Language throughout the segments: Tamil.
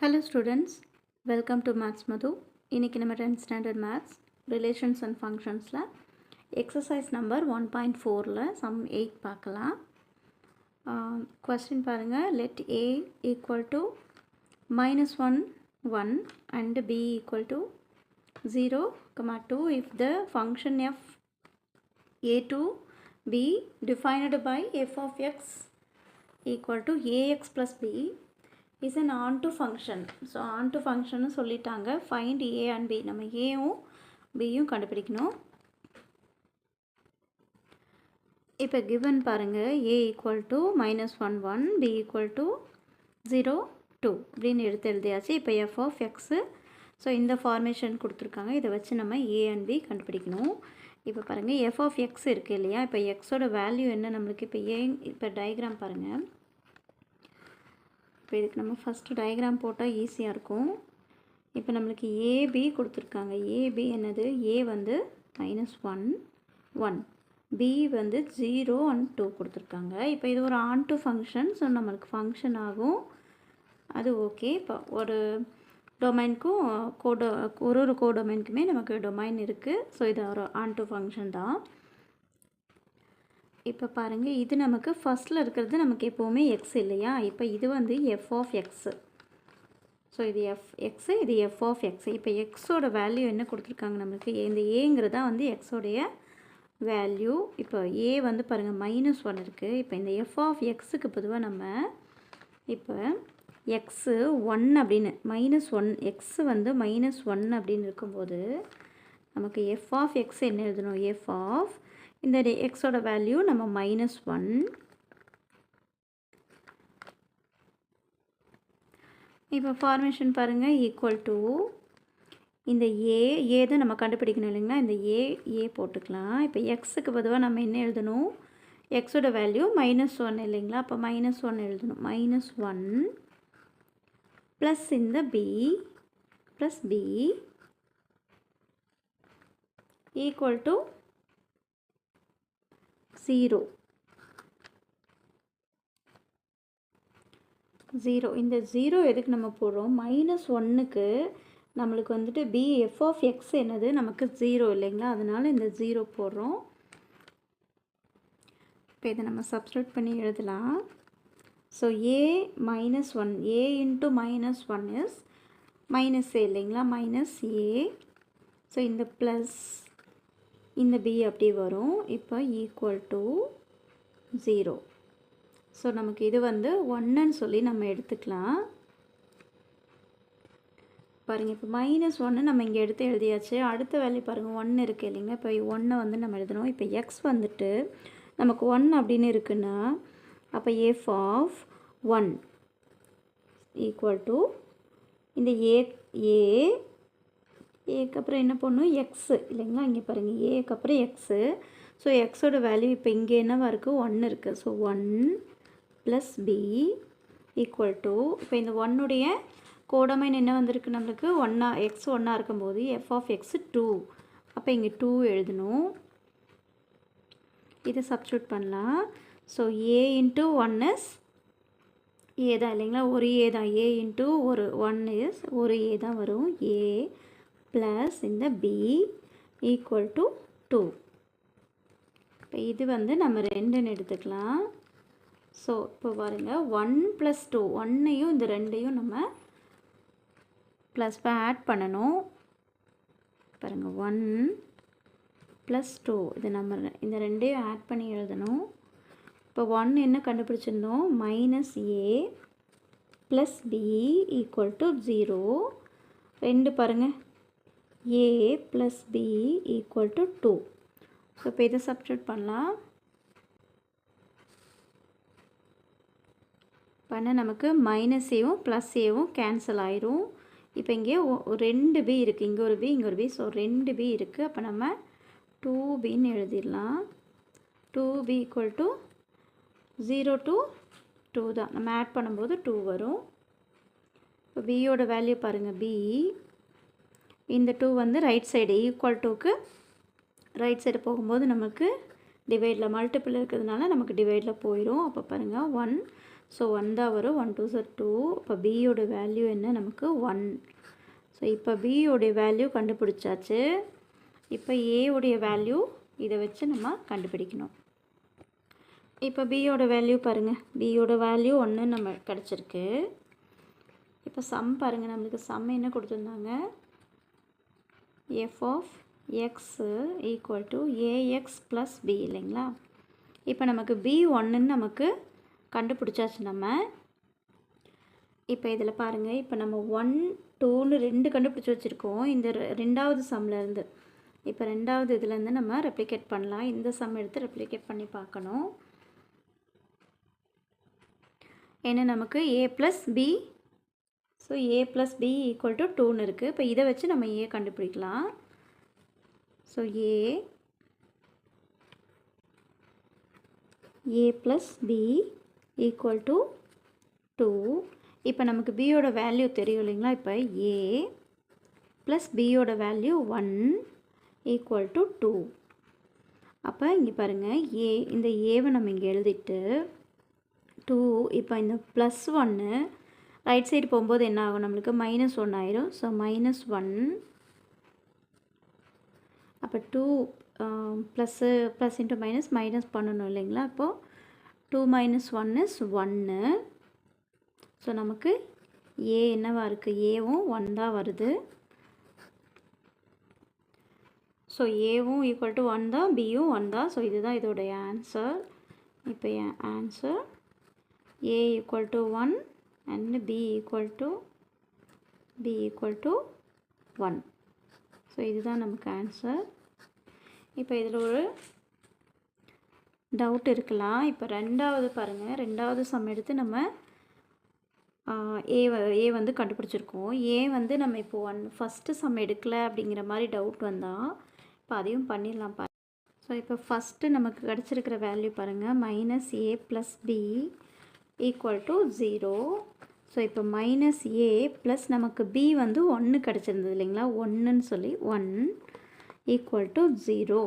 Hello students, welcome to Maths Madhu. இன்னைக்கு நம்ம 10th standard maths relations and functionsல exercise number 1.4ல sum 8 பார்க்கலாம். Question பாருங்க, let a equal to minus 1 1 and b equal to 0, 2 if the function f a to b defined by f of x equal to ax plus b is an onto function. So onto function சொல்லிட்டாங்க. Find a and b. நம்ம aவும் bயும் கண்டுபிடிக்கணும். இப்போ given பாருங்க, a equal to minus 1 1, b equal to 0 2 அப்படின்னு எடுத்து எழுதியாச்சு. இப்போ f of x, ஸோ இந்த ஃபார்மேஷன் கொடுத்துருக்காங்க. இதை வச்சு நம்ம a and b கண்டுபிடிக்கணும். இப்போ பாருங்கள், f of x இருக்குது இல்லையா? இப்போ எக்ஸோட வேல்யூ என்ன நம்மளுக்கு? இப்போ டயக்ராம் பாருங்கள். இப்போ இதுக்கு நம்ம ஃபஸ்ட்டு டயக்ராம் போட்டால் ஈஸியாக இருக்கும். இப்போ நம்மளுக்கு ஏபி கொடுத்துருக்காங்க. ஏபி என்னது? ஏ வந்து -1 1, பி வந்து 0 and 2 கொடுத்துருக்காங்க. இப்போ இது ஒரு ஆன்டு ஃபங்க்ஷன், ஸோ நம்மளுக்கு ஃபங்க்ஷன் ஆகும், அது ஓகே. இப்போ ஒரு டொமைனுக்கும் ஒரு கோடொமைனுக்குமே நமக்கு டொமைன் இருக்குது. ஸோ இது ஒரு ஆன்டு ஃபங்க்ஷன் தான். இப்போ பாருங்கள், இது நமக்கு ஃபஸ்ட்டில் இருக்கிறது நமக்கு எப்போவுமே எக்ஸ் இல்லையா? இப்போ இது வந்து எஃப் ஆஃப் எக்ஸு. ஸோ இது எக்ஸு, இது எஃப் ஆஃப் எக்ஸு. இப்போ எக்ஸோட வேல்யூ என்ன கொடுத்துருக்காங்க நம்மளுக்கு? இந்த ஏங்கிறதா வந்து எக்ஸோடைய வேல்யூ. இப்போ ஏ வந்து பாருங்கள் -1 இருக்குது. இப்போ இந்த எஃப் ஆஃப் எக்ஸுக்கு பொதுவாக நம்ம இப்போ எக்ஸு 1 அப்படின்னு -1, எக்ஸு வந்து -1 அப்படின்னு இருக்கும்போது நமக்கு எஃப் ஆஃப் எக்ஸ் என்ன எழுதணும்? எஃப் ஆஃப் இந்த எக்ஸோட வேல்யூ நம்ம -1, இப்போ ஃபார்மேஷன் பாருங்கள், ஈக்குவல் டு இந்த ஏ தான் நம்ம கண்டுபிடிக்கணும் இல்லைங்களா? இந்த ஏ போட்டுக்கலாம். இப்போ எக்ஸுக்கு பொதுவாக நம்ம என்ன எழுதணும்? எக்ஸோட வேல்யூ -1 இல்லைங்களா? அப்போ -1 எழுதணும். -1 ப்ளஸ் இந்த B plus B equal to 0. இந்த 0 எதுக்கு நம்ம போடுறோம்? -1க்கு நம்மளுக்கு வந்துட்டு b f of x என்னது? நமக்கு 0 இல்லைங்களா? அதனால் இந்த 0 போடுறோம். இப்போ இதை நம்ம சப்ஸ்டிட்யூட் பண்ணி எழுதலாம். So a -1, a into -1 is -a இல்லைங்களா? -a. ஸோ இந்த ப்ளஸ் இந்த b அப்படி வரும். இப்போ ஈக்குவல் டு 0. ஸோ நமக்கு இது வந்து 1ன்னு சொல்லி நம்ம எடுத்துக்கலாம். பாருங்கள், இப்போ -1 நம்ம இங்கே எடுத்து எழுதியாச்சு. அடுத்த வேல்யூ பாருங்கள், 1 இருக்குது இல்லைங்களா? இப்போ 1 வந்து நம்ம எழுதணும். இப்போ எக்ஸ் வந்துட்டு நமக்கு 1 அப்படின்னு இருக்குன்னா அப்போ எஃப் ஆஃப் 1 ஈக்குவல் டு இந்த ஏக்கு அப்புறம் என்ன பண்ணணும்? எக்ஸு இல்லைங்களா? இங்கே பாருங்கள், ஏக்கு அப்புறம் எக்ஸு. ஸோ எக்ஸோட வேல்யூ இப்போ இங்கே என்னவா இருக்குது? 1 இருக்குது. So 1 plus B equal to, இப்போ இந்த 1உடைய கோடமைன் என்ன வந்திருக்கு நம்மளுக்கு? எக்ஸ் 1 இருக்கும்போது எஃப் ஆஃப் எக்ஸ் 2, அப்போ இங்கே 2 எழுதணும். இதை சப்ஸ்டிட்யூட் பண்ணலாம். So A into 1 is a தான் இல்லைங்களா? ஒரு ஏ தான். ஏ இன்ட்டு ஒரு 1 இஸ் ஒரு ஏ தான் வரும். ஏ ப்ளஸ் இந்த பி ஈக்குவல் டு 2. இப்போ இது வந்து நம்ம 2ன்னு எடுத்துக்கலாம். ஸோ இப்போ பாருங்கள், 1 + 2, 1ஐயும் இந்த 2ஐயும் நம்ம ப்ளஸ் ஆட் பண்ணணும். பாருங்கள், 1 + 2, இது நம்ம இந்த 2ஐயும் ஆட் பண்ணி எழுதணும். இப்போ 1 என்ன கண்டுபிடிச்சிருந்தோம்? -a plus b equal to 0. 2 பாருங்கள், a plus b equal to 2. So இப்போ இதை சப்ஸ்டிட்யூட் பண்ணலாம். பண்ண நமக்கு -aவும் +aவும் கேன்சல் ஆயிரும். இப்போ இங்கே 2b இருக்குது, இங்கே ஒரு b இங்கே ஒரு b. ஸோ 2b இருக்குது. அப்போ நம்ம 2bன்னு எழுதிடலாம். 2b ஈக்குவல் டு 0 to 2 தான். நம்ம ஆட் பண்ணும்போது 2 வரும். இப்போ பியோட வேல்யூ பாருங்கள், b இந்த 2 வந்து ரைட் சைடு ஈக்குவல் டுக்கு ரைட் சைடு போகும்போது நமக்கு டிவைடில் மல்டிபிள் இருக்கிறதுனால நமக்கு டிவைடில் போயிடும். அப்போ பாருங்கள் 1, ஸோ 1 தான் வரும். 1 2 2. இப்போ பியோட வேல்யூ என்ன நமக்கு 1. ஸோ இப்போ பியோடைய வேல்யூ கண்டுபிடிச்சாச்சு. இப்போ ஏவுடைய வேல்யூ இதை வச்சு நம்ம கண்டுபிடிக்கணும். இப்போ பியோட வேல்யூ பாருங்கள், பியோட வேல்யூ 1 நம்ம கிடச்சிருக்கு. இப்போ சம் பாருங்கள், நம்மளுக்கு சம் என்ன கொடுத்துருந்தாங்க, F of X equal to A X plus B இல்லைங்களா. இப்போ நமக்கு பி 1ன்னு நமக்கு கண்டுபிடிச்சாச்சு நம்ம. இப்போ இதில் பாருங்கள், இப்போ நம்ம 1 2ன்னு 2 கண்டுபிடிச்சி வச்சுருக்கோம் இந்த ரெண்டாவது சம்லேருந்து. இப்போ ரெண்டாவது இதுலேருந்து நம்ம ரெப்ளிகேட் பண்ணலாம். இந்த சம் எடுத்து ரெப்ளிகேட் பண்ணி பார்க்கணும். ஏன்னா நமக்கு A plus B, so A plus B equal to 2ன்னு இருக்குது. இப்போ இதை வச்சு நம்ம ஏ கண்டுபிடிக்கலாம். So A plus B equal to 2. இப்போ நமக்கு பியோட வேல்யூ தெரியும் இல்லைங்களா. இப்போ ஏ ப்ளஸ் பியோட வேல்யூ 1 ஈக்குவல் டு 2. அப்போ இங்கே பாருங்கள், ஏ இந்த ஏவை நம்ம இங்கே எழுதிட்டு 2. இப்போ இந்த ப்ளஸ் 1 ரைட் சைடு போகும்போது என்ன ஆகும், நம்மளுக்கு -1 ஆயிரும். ஸோ -1. அப்போ 2 ப்ளஸ் இன்ட்டு மைனஸ் பண்ணணும் இல்லைங்களா. அப்போது 2 - 1 is 1. ஸோ நமக்கு ஏ என்னவாக இருக்குது, ஏவும் 1 தான் வருது. ஸோ ஏவும் ஈக்குவல் டு 1 தான், பியும் 1 தான். ஸோ இதுதான் இதோடைய ஆன்சர். இப்போ என் answer A equal to 1 and B equal to 1. So இதுதான் நமக்கு ஆன்சர். இப்போ இதில் ஒரு டவுட் இருக்கலாம். இப்போ ரெண்டாவது பாருங்கள், ரெண்டாவது சம் எடுத்து நம்ம ஏ வந்து கண்டுபிடிச்சிருக்கோம். ஏ வந்து நம்ம இப்போ ஃபஸ்ட்டு சம் எடுக்கலை அப்படிங்கிற மாதிரி டவுட் வந்தால் இப்போ அதையும் பண்ணிடலாம் பாருங்கள். ஸோ இப்போ ஃபஸ்ட்டு நமக்கு கிடச்சிருக்கிற வேல்யூ பாருங்கள், -a plus B equal to 0. So இப்போ -a ப்ளஸ் நமக்கு பி வந்து 1 கிடச்சிருந்தது இல்லைங்களா, 1ன்னு சொல்லி 1 ஈக்குவல் டு 0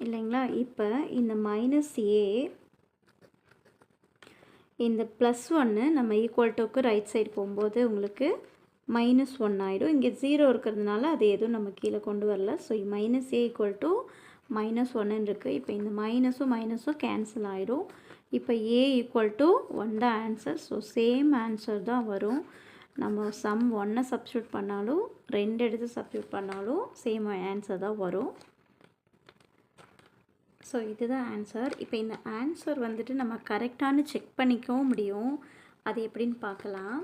இல்லைங்களா. இப்போ இந்த -a இந்த +1 நம்ம ஈக்குவல் டுக்கு ரைட் சைடு போகும்போது உங்களுக்கு -1 ஆகிடும். இங்கே 0 இருக்கிறதுனால அது எதுவும் நம்ம கீழே கொண்டு வரல. ஸோ -a ஈக்குவல் டு -1 இருக்குது. இப்போ இந்த மைனஸும் கேன்சல் ஆகிடும். இப்போ a ஈக்குவல் டு 1 தான் ஆன்சர். ஸோ சேம் ஆன்சர் தான் வரும். நம்ம சம் 1 சப்ஸ்டியூட் பண்ணாலும் 2 எடுத்து சப்ஸ்டியூட் பண்ணாலும் சேம் ஆன்சர் தான் வரும். ஸோ இதுதான் ஆன்சர். இப்போ இந்த ஆன்சர் வந்துட்டு நம்ம கரெக்டானு செக் பண்ணிக்கவும் முடியும். அது எப்படின்னு பார்க்கலாம்.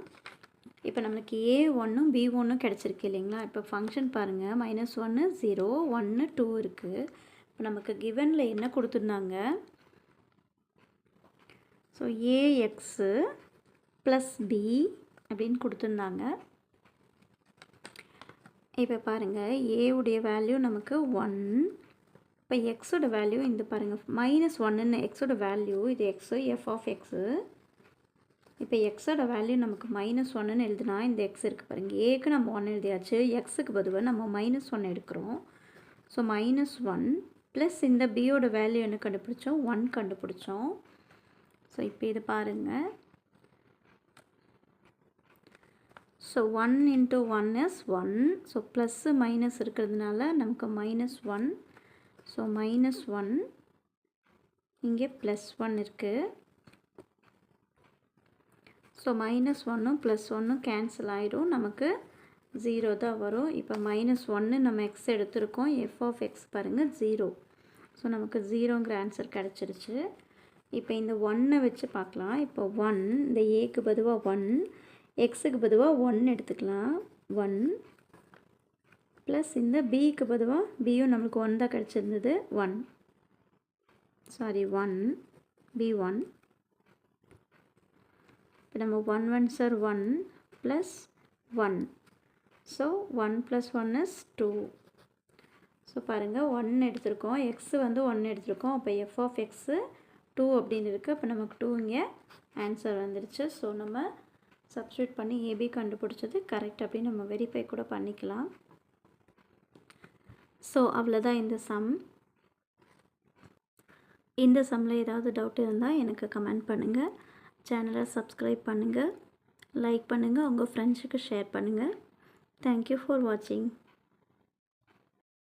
இப்போ நம்மளுக்கு A1ம் B1ம் கிடச்சிருக்கு இல்லைங்களா. இப்போ ஃபங்க்ஷன் பாருங்கள், -1 0 1 2 இருக்குது. இப்போ நமக்கு கிவனில் என்ன கொடுத்துருந்தாங்க, ஸோ AX ப்ளஸ் B அப்படின்னு கொடுத்துருந்தாங்க. இப்போ பாருங்கள், ஏவுடைய வேல்யூ நமக்கு 1. இப்போ எக்ஸோட வேல்யூ இந்த பாருங்கள் -1ன்னு எக்ஸோட வேல்யூ, இது எக்ஸு எஃப் ஆஃப் எக்ஸு. இப்போ எக்ஸோட வேல்யூ நமக்கு -1ன்னு எழுதுனா இந்த எக்ஸ் இருக்குது பாருங்கள், ஏக்கு நம்ம 1 எழுதியாச்சு, எக்ஸுக்கு பொதுவாக நம்ம -1 எடுக்கிறோம். ஸோ -1 ப்ளஸ் இந்த பியோட வேல்யூ என்ன கண்டுபிடிச்சோம், 1 கண்டுபிடிச்சோம். ஸோ இப்போ இது பாருங்கள், so 1 × 1 is 1. So plus minus இருக்கிறதுனால நமக்கு -1. ஸோ -1 இங்கே +1 இருக்குது. ஸோ -1ம் +1ம் கேன்சல் ஆகிடும், நமக்கு 0 தான் வரும். இப்போ -1 நம்ம எக்ஸ் எடுத்திருக்கோம், எஃப் ஆஃப் எக்ஸ் பாருங்கள் 0. ஸோ நமக்கு 0ங்கிற ஆன்சர் கிடச்சிருச்சு. இப்போ இந்த 1 வச்சு பார்க்கலாம். இப்போ 1 இந்த ஏக்கு பொதுவாக 1, எக்ஸுக்கு பொதுவாக 1 எடுத்துக்கலாம். 1 ப்ளஸ் இந்த பிக்கு பொதுவாக பியும் நம்மளுக்கு 1 தான் கிடச்சிருந்தது, 1 B1. இப்போ நம்ம 1 1s are 1 plus 1. So 1 + 1 is 2. So பாருங்கள் 1 எடுத்திருக்கோம், எக்ஸு வந்து 1 எடுத்திருக்கோம். அப்போ எஃப் ஆஃப் எக்ஸு 2 அப்படின்னு இருக்குது. அப்போ நமக்கு 2 இங்கே ஆன்சர் வந்துடுச்சு. ஸோ நம்ம சப்ஸ்டியூட் பண்ணி ஏபி கண்டுபிடிச்சது கரெக்ட் அப்படின்னு நம்ம வெரிஃபை கூட பண்ணிக்கலாம். ஸோ அவ்வளோதான் இந்த சம். இந்த சம்மில் ஏதாவது டவுட் இருந்தால் எனக்கு கமெண்ட் பண்ணுங்கள். சேனலை சப்ஸ்கிரைப் பண்ணுங்கள், லைக் பண்ணுங்கள், உங்கள் ஃப்ரெண்ட்ஸுக்கு ஷேர் பண்ணுங்கள். தேங்க்யூ ஃபார் வாட்சிங்.